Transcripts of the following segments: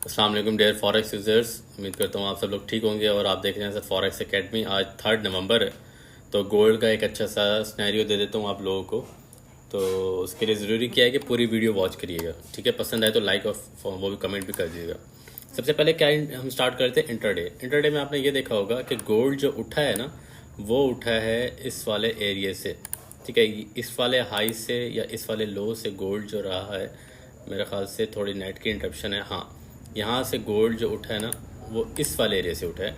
अस्सलाम वालेकुम dear forex users. उम्मीद करता हूँ आप सब लोग ठीक होंगे और आप देख रहे हैं सर फॉरेक्स एकेडमी। आज 3 नवंबर है, तो गोल्ड का एक अच्छा सा सिनेरियो दे देता हूँ आप लोगों को। तो उसके लिए ज़रूरी क्या है कि पूरी वीडियो वॉच करिएगा, ठीक है। पसंद आए तो लाइक और वो भी कमेंट भी कर दीजिएगा। सबसे पहले क्या हम स्टार्ट करते हैं इंटरडे। इंटरडे में आपने ये देखा होगा कि गोल्ड जो उठा है ना, वो उठा है इस वाले एरिया से, ठीक है। इस वाले हाई से या इस वाले लो से गोल्ड जो रहा है, मेरे ख्याल से थोड़ी नेट की इंटरप्शन है, हाँ। यहाँ से गोल्ड जो उठा है ना, वो इस वाले एरिया से उठा है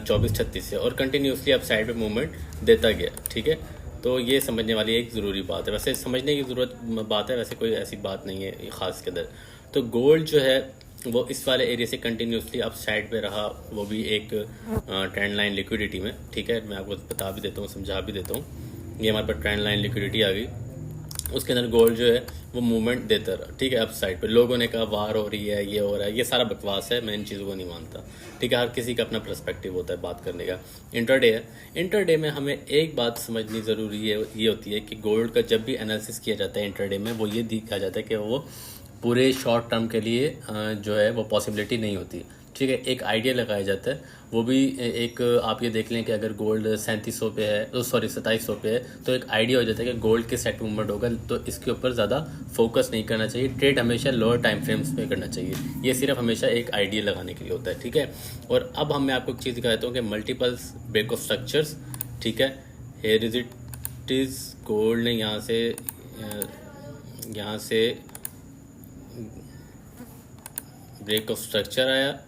24-36 से, और कंटिन्यूसली अब साइड पे मूवमेंट देता गया, ठीक है। तो ये समझने वाली एक ज़रूरी बात है, वैसे समझने की ज़रूरत बात है, वैसे कोई ऐसी बात नहीं है ख़ास के अंदर। तो गोल्ड जो है वो इस वाले एरिया से कंटिन्यूसली अब साइड पे रहा, वो भी एक ट्रेंड लाइन लिक्विडिटी में, ठीक है। मैं आपको बता भी देता हूँ, समझा भी देता हूँ। ये हमारे पास ट्रेंड लाइन लिक्विडिटी आ गई, उसके अंदर गोल्ड जो है वो मूवमेंट देता रहा, ठीक है। अब साइड पे लोगों ने कहा वार हो रही है, ये हो रहा है, ये सारा बकवास है, मैं इन चीज़ों को नहीं मानता, ठीक है। हर किसी का अपना पर्सपेक्टिव होता है बात करने का। इंटरडे है, इंटरडे में हमें एक बात समझनी ज़रूरी है, ये होती है कि गोल्ड का जब भी एनालिसिस किया जाता है इंटरडे में, वो ये देखा जाता है कि वो पूरे शॉर्ट टर्म के लिए जो है वो पॉसिबिलिटी नहीं होती, ठीक है। एक आइडिया लगाया जाता है, वो भी एक आप ये देख लें कि अगर गोल्ड 3700 पे है, सॉरी 2700 पे है, तो एक आइडिया हो जाता है कि गोल्ड के सेट मूवमेंट होगा, तो इसके ऊपर ज़्यादा फोकस नहीं करना चाहिए। ट्रेड हमेशा लोअर टाइम फ्रेम्स पे करना चाहिए, ये सिर्फ हमेशा एक आइडिया लगाने के लिए होता है, ठीक है। और अब मैं आपको एक चीज़ दिखा देता हूँ कि मल्टीपल्स ब्रेक ऑफ स्ट्रक्चर्स, ठीक है। हेयर इट इज़ गोल्ड ने यहाँ से ब्रेक ऑफ स्ट्रक्चर आया,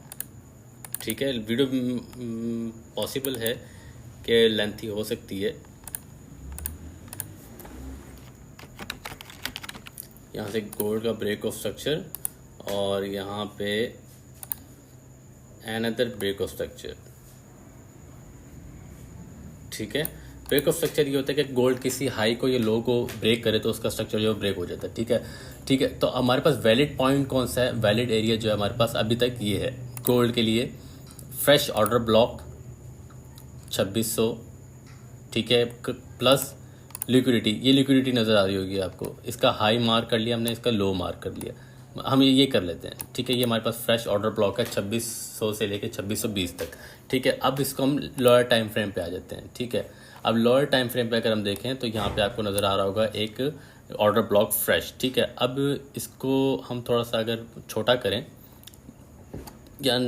ठीक है। वीडियो पॉसिबल है कि लेंथी हो सकती है। यहाँ से गोल्ड का ब्रेक ऑफ स्ट्रक्चर और यहाँ पे अनदर ब्रेक ऑफ स्ट्रक्चर, ठीक है। ब्रेक ऑफ स्ट्रक्चर ये होता है कि गोल्ड किसी हाई को या लो को ब्रेक करे तो उसका स्ट्रक्चर जो ब्रेक हो जाता है, ठीक है। ठीक है, तो हमारे पास वैलिड पॉइंट कौन सा है, वैलिड एरिया जो है हमारे पास अभी तक ये है गोल्ड के लिए। फ्रेश ऑर्डर ब्लॉक 2600, ठीक है, प्लस लिक्विडिटी, ये लिक्विडिटी नज़र आ रही होगी आपको। इसका हाई मार्क कर लिया हमने, इसका लो मार्क कर लिया। हम ये कर लेते हैं, ठीक है। ये हमारे पास फ्रेश ऑर्डर ब्लॉक है 2600 से लेके 2620 तक, ठीक है। अब इसको हम लोअर टाइम फ्रेम पे आ जाते हैं, ठीक है। अब लोअर टाइम फ्रेम पे अगर हम देखें तो यहाँ पे आपको नज़र आ रहा होगा एक ऑर्डर ब्लॉक फ्रेश, ठीक है। अब इसको हम थोड़ा सा अगर छोटा करें या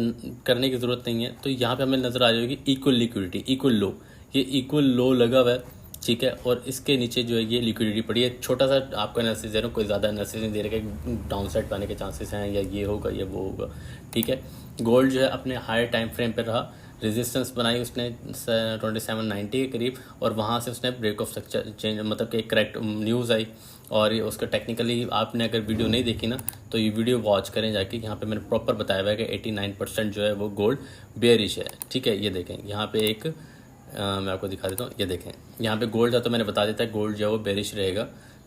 करने की ज़रूरत नहीं है, तो यहाँ पे हमें नज़र आ जाएगी इक्वल लिक्विडिटी, इक्वल लो, ये इक्वल लो लगा हुआ है, ठीक है। और इसके नीचे जो है ये लिक्विडिटी पड़ी है। छोटा सा आपका एनालिसिस दे रहा हूँ, कोई ज़्यादा एनालिसिस नहीं दे रहा कि डाउन साइड पाने के चांसेस हैं या ये होगा या वो होगा, ठीक है। गोल्ड जो है अपने हायर टाइम फ्रेम पर रहा, रेजिस्टेंस बनाई उसने 2790 के करीब, और वहाँ से उसने ब्रेक ऑफ स्ट्रक्चर चेंज, मतलब कि करेक्ट न्यूज़ आई। और ये उसका टेक्निकली आपने अगर वीडियो नहीं देखी ना, तो ये वीडियो वॉच करें जाके, यहाँ पे मैंने प्रॉपर बताया हुआ है कि 89% जो है वो गोल्ड बेयरिश है, ठीक है। ये देखें यहाँ पे एक मैं आपको दिखा देता हूँ, ये देखें यहाँ पे गोल्ड था, तो मैंने बता देता है गोल्ड जो है वो बेयरिश रहेगा।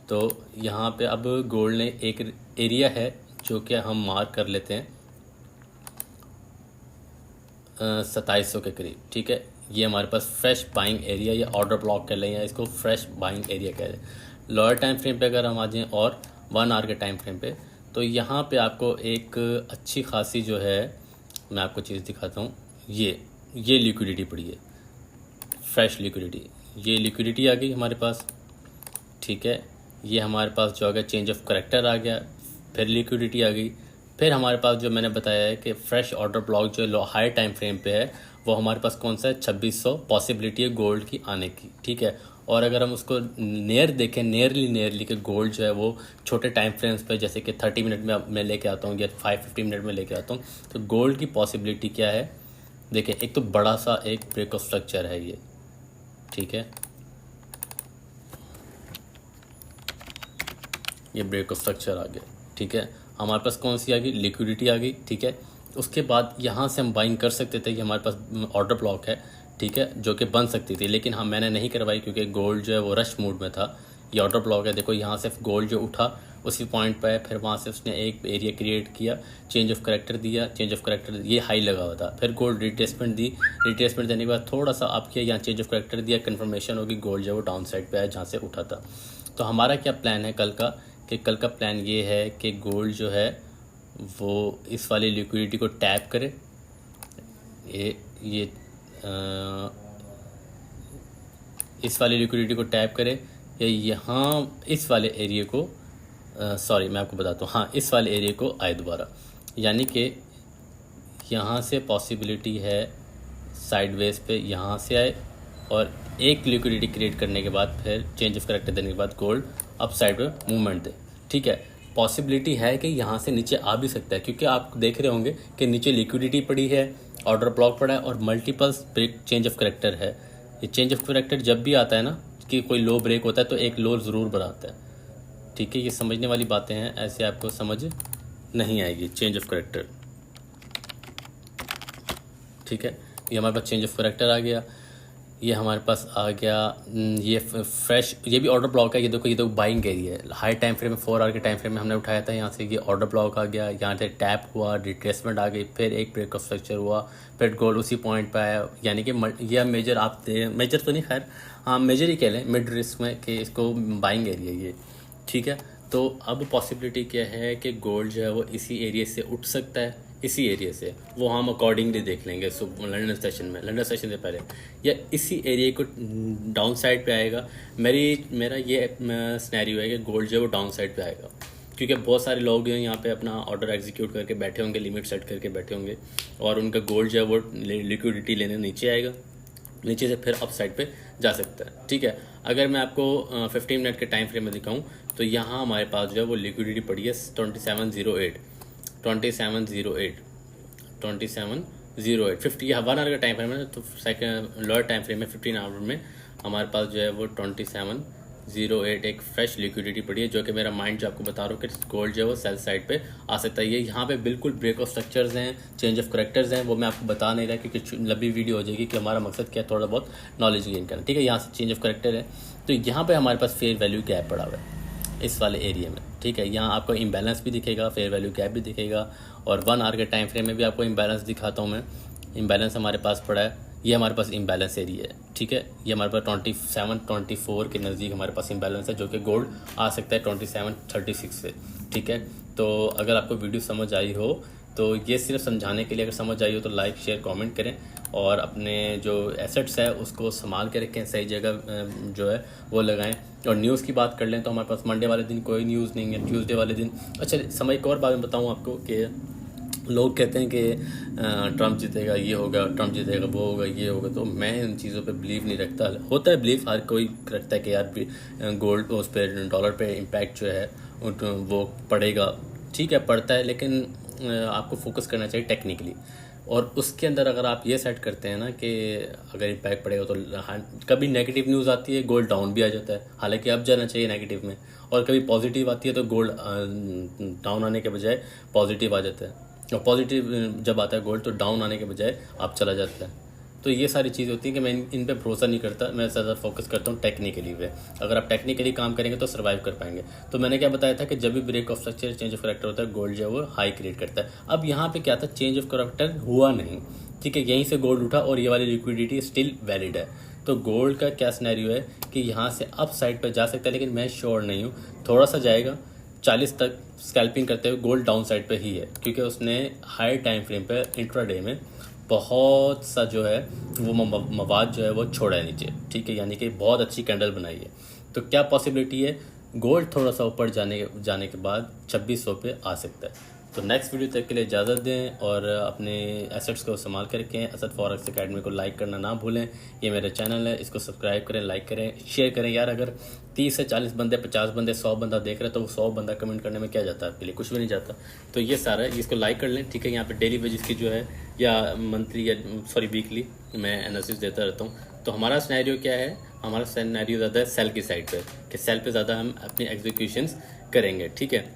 तो यहाँ पे अब गोल्ड ने एक एरिया है जो कि हम मार्क कर लेते हैं 2700 के करीब, ठीक है। ये हमारे पास फ्रेश बाइंग एरिया या ऑर्डर ब्लॉक कह लें, या इसको फ्रेश बाइंग एरिया कह लें। लोअर टाइम फ्रेम पे अगर हम आ जाएँ और 1 आवर के टाइम फ्रेम पे, तो यहाँ पे आपको एक अच्छी खासी जो है, मैं आपको चीज़ दिखाता हूँ, ये लिक्विडिटी पड़ी है, फ्रेश लिक्विडिटी, ये लिक्विडिटी आ गई हमारे पास, ठीक है। ये हमारे पास जो आ गया चेंज ऑफ करेक्टर आ गया, फिर लिक्विडिटी आ गई। फिर हमारे पास जो मैंने बताया है कि फ्रेश ऑर्डर ब्लॉक जो हाई टाइम फ्रेम पे है, वो हमारे पास कौन सा है, 2600 पॉसिबिलिटी है गोल्ड की आने की, ठीक है। और अगर हम उसको नियर देखें, नियरली कि गोल्ड जो है वो छोटे टाइम फ्रेम्स पे, जैसे कि 30 मिनट में मैं लेके आता हूँ या 5-15 मिनट में लेके आता हूँ, तो गोल्ड की पॉसिबिलिटी क्या है देखें। एक तो बड़ा सा एक ब्रेक ऑफ स्ट्रक्चर है ये, ठीक है। ये ब्रेक ऑफ स्ट्रक्चर आ गया, ठीक है। हमारे पास कौन सी आ गई, लिक्विडिटी आ गई, ठीक है। उसके बाद यहाँ से हम बाइंग कर सकते थे कि हमारे पास ऑर्डर ब्लॉक है, ठीक है, जो कि बन सकती थी, लेकिन मैंने नहीं करवाई क्योंकि गोल्ड जो है वो रश मूड में था। ये ऑर्डर ब्लॉक है, देखो यहाँ से गोल्ड जो उठा उसी पॉइंट पर है, फिर वहाँ से उसने एक एरिया क्रिएट किया, चेंज ऑफ करेक्टर दिया, चेंज ऑफ करेक्टर ये हाई लगा हुआ था, फिर गोल्ड रिट्रेसमेंट दी, रिट्रेसमेंट देने के बाद थोड़ा सा आप किया, यहाँ चेंज ऑफ करेक्टर दिया, कन्फर्मेशन होगी गोल्ड जो है वो डाउन साइड पर है जहाँ से उठा था। तो हमारा क्या प्लान है कल का, कि कल का प्लान ये है कि गोल्ड जो है वो इस वाली लिक्विडिटी को टैप करे, ये इस वाली लिक्विडिटी को टैप करे, या यहाँ इस वाले एरिया को सॉरी मैं आपको बताता हूँ, हाँ इस वाले एरिया को आए दोबारा, यानी कि यहाँ से पॉसिबिलिटी है साइडवेज पे यहाँ से आए, और एक लिक्विडिटी क्रिएट करने के बाद फिर चेंज ऑफ करेक्टर देने के बाद गोल्ड अप साइड पे मूवमेंट दे। ठीक है, पॉसिबिलिटी है कि यहाँ से नीचे आ भी सकता है, क्योंकि आप देख रहे होंगे कि नीचे लिक्विडिटी पड़ी है, ऑर्डर ब्लॉक पड़ा है और multiples break change of character है। ये चेंज ऑफ करेक्टर जब भी आता है ना कि कोई लो ब्रेक होता है तो एक लो ज़रूर बनाता है। ठीक है, ये समझने वाली बातें हैं, ऐसे आपको समझ नहीं आएगी। चेंज ऑफ करेक्टर, ठीक है, ये हमारे पास चेंज ऑफ करेक्टर आ गया, ये हमारे पास आ गया, ये फ्रेश, ये भी ऑर्डर ब्लॉक है। ये देखो, ये तो बाइंग एरिया है, हाई टाइम फ्रेम में 4 आवर के टाइम फ्रेम में हमने उठाया था, यहाँ से ये ऑर्डर ब्लॉक आ गया, यहाँ से टैप हुआ, रिट्रेसमेंट आ गई, फिर एक ब्रेक ऑफ स्ट्रक्चर हुआ, फिर गोल्ड उसी पॉइंट पे आया। यानी कि यह मेजर आप मेजर तो नहीं, खैर हाँ मेजर ही कह लें मिड रिस्क में, कि इसको बाइंग एरिया ये। ठीक है, तो अब पॉसिबिलिटी क्या है कि गोल्ड जो है वो इसी एरिया से उठ सकता है, इसी एरिया से, वो हम अकॉर्डिंगली देख लेंगे लंदन सेशन से पहले, या इसी एरिया को डाउन साइड पे आएगा। मेरा ये सिनेरियो है कि गोल्ड जो है वो डाउन साइड पे आएगा, क्योंकि बहुत सारे लोग हैं यहाँ पे अपना ऑर्डर एग्जीक्यूट करके बैठे होंगे, लिमिट सेट करके बैठे होंगे, और उनका गोल्ड जो है वो लिक्विडिटी लेने नीचे आएगा, नीचे से फिर अप साइड पे जा सकता है। ठीक है, अगर मैं आपको 15 मिनट के टाइम फ्रेम में दिखाऊं तो यहाँ हमारे पास जो है वो लिक्विडिटी पड़ी है 2708 50 या 1 आवर का टाइम फ्रेम है, तो सेकंड लोअर टाइम फ्रेम में 15 आवर में हमारे पास जो है वो 2708 एक फ्रेश लिक्विडिटी पड़ी है, जो कि मेरा माइंड जो आपको बता रहा हूँ कि गोल्ड जो है वो सेल साइड पे आ सकता है। ये यहाँ पे बिल्कुल ब्रेक ऑफ स्ट्रक्चर्स हैं, चेंज ऑफ करेक्टर्स हैं, वो मैं आपको बता नहीं रहा क्योंकि लंबी वीडियो हो जाएगी, कि हमारा मकसद क्या है, थोड़ा बहुत नॉलेज गेन करना। ठीक है, यहाँ से चेंज ऑफ करेक्टर है, तो यहाँ पे हमारे पास फेयर वैल्यू गैप पड़ा हुआ है इस वाले एरिया में। ठीक है, यहाँ आपको इम्बैलेंस भी दिखेगा, फेयर वैल्यू गैप भी दिखेगा, और 1 आवर के टाइम फ्रेम में भी आपको इम्बैलेंस दिखाता हूँ मैं। इम्बैलेंस हमारे पास पड़ा है, ये हमारे पास इम्बैलेंस एरिया है। ठीक है, ये हमारे पास 27-24 के नज़दीक हमारे पास इम्बैलेंस है, जो कि गोल्ड आ सकता है 27-36 से। ठीक है, तो अगर आपको वीडियो समझ आई हो तो ये सिर्फ समझाने के लिए, अगर समझ आई हो तो लाइक शेयर कमेंट करें, और अपने जो एसेट्स है उसको संभाल के रखें, सही जगह जो है वो लगाएं। और न्यूज़ की बात कर लें तो हमारे पास मंडे वाले दिन कोई न्यूज़ नहीं है, ट्यूसडे वाले दिन। अच्छा समय एक और बात मैं बताऊँ आपको कि लोग कहते हैं कि ट्रम्प जीतेगा, ये होगा, ट्रम्प जीतेगा, वो होगा, ये होगा, तो मैं इन चीज़ों पे बिलीव नहीं रखता। होता है बिलीव, हर कोई रखता है कि यार गोल्ड उस पर डॉलर पे इम्पैक्ट जो है वो पड़ेगा। ठीक है, पड़ता है, लेकिन आपको फोकस करना चाहिए टेक्निकली, और उसके अंदर अगर आप ये सेट करते हैं ना कि अगर इम्पैक्ट पड़ेगा तो कभी नेगेटिव न्यूज़ आती है गोल्ड डाउन भी आ जाता है, हालांकि अब जाना चाहिए नेगेटिव में, और कभी पॉजिटिव आती है तो गोल्ड डाउन आने के बजाय पॉजिटिव आ जाता है, और पॉजिटिव जब आता है गोल्ड तो डाउन आने के बजाय आप चला जाता है। तो ये सारी चीज़ होती है कि मैं इन पे भरोसा नहीं करता, मैं ज़्यादा फोकस करता हूँ टेक्निकली पे। अगर आप टेक्निकली काम करेंगे तो सर्वाइव कर पाएंगे। तो मैंने क्या बताया था कि जब भी break of structure change of character होता है गोल्ड जो है वो हाई क्रिएट करता है। अब यहाँ पे क्या था, चेंज ऑफ करेक्टर हुआ नहीं, ठीक है, यहीं से गोल्ड उठा और ये वाली लिक्विडिटी स्टिल वैलिड है। तो गोल्ड का क्या सिनेरियो है कि यहाँ से अप साइड पर जा सकता है, लेकिन मैं श्योर नहीं हूँ, थोड़ा सा जाएगा 40 तक स्कैल्पिंग करते हुए गोल्ड डाउन साइड पे ही है, क्योंकि उसने हाई टाइम फ्रेम पे इंट्राडे में बहुत सा जो है वो मवाद जो है वो छोड़ा है नीचे। ठीक है, यानी कि बहुत अच्छी कैंडल बनाई है। तो क्या पॉसिबिलिटी है, गोल्ड थोड़ा सा ऊपर जाने के बाद 2600 पे आ सकता है। तो नेक्स्ट वीडियो तक के लिए इजाज़त दें, और अपने एसेट्स को संभाल कर रखें। असद फॉरेक्स एकेडमी को लाइक करना ना भूलें, ये मेरा चैनल है, इसको सब्सक्राइब करें, लाइक करें, शेयर करें। यार अगर 30 से 40 बंदे, 50 बंदे, 100 बंदा देख रहे हैं तो वो 100 बंदा कमेंट करने में क्या जाता है आपके लिए, कुछ भी नहीं जाता। तो ये सारा है, इसको लाइक कर लें। ठीक है, यहाँ पे डेली बेसिस की जो है या मंथली या वीकली मैं एनालिसिस देता रहता हूँ। तो हमारा सिनेरियो क्या है, हमारा सिनेरियो ज़्यादा है सेल की साइड पे, कि सेल पे ज़्यादा हम अपनी एग्जीक्यूशंस करेंगे। ठीक है,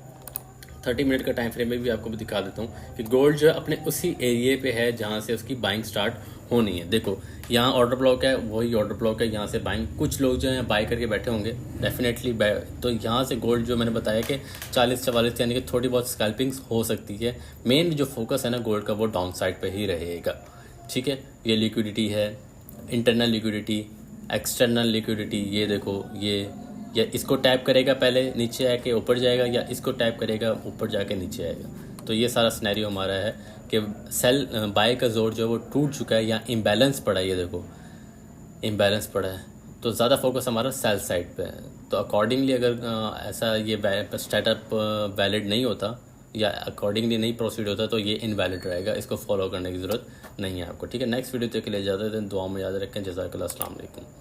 30 मिनट का टाइम फ्रेम में भी आपको भी दिखा देता हूँ कि गोल्ड जो है अपने उसी एरिया पे है जहाँ से उसकी बाइंग स्टार्ट होनी है। देखो यहाँ ऑर्डर ब्लॉक है, वही ऑर्डर ब्लॉक है, यहाँ से बाइंग, कुछ लोग जो हैं बाई करके बैठे होंगे डेफिनेटली। तो यहाँ से गोल्ड जो मैंने बताया कि 40-44 यानी कि थोड़ी बहुत स्कैल्पिंग्स हो सकती है। मेन जो फोकस है ना गोल्ड का वो डाउन साइड पर ही रहेगा। ठीक है, ये लिक्विडिटी है, इंटरनल लिक्विडिटी, एक्सटर्नल लिक्विडिटी, ये देखो ये, या इसको टैप करेगा पहले नीचे आके ऊपर जाएगा, या इसको टैप करेगा ऊपर जाके नीचे आएगा। तो ये सारा सिनेरियो हमारा है कि सेल बाय का जोर जो है वो टूट चुका है या इम्बैलेंस पड़ा है, ये देखो इम्बैलेंस पड़ा है, तो ज़्यादा फोकस हमारा सेल साइड पे है। तो अकॉर्डिंगली अगर ऐसा ये स्टार्टअप वैलिड नहीं होता या अकॉर्डिंगली नहीं प्रोसीड होता तो ये इनवैलिड रहेगा, इसको फॉलो करने की ज़रूरत नहीं है आपको। ठीक है, नेक्स्ट वीडियो तक के लिए जाते हैं, दुआ में याद रखें। जज़ाकल्लाह, अस्सलाम वालेकुम।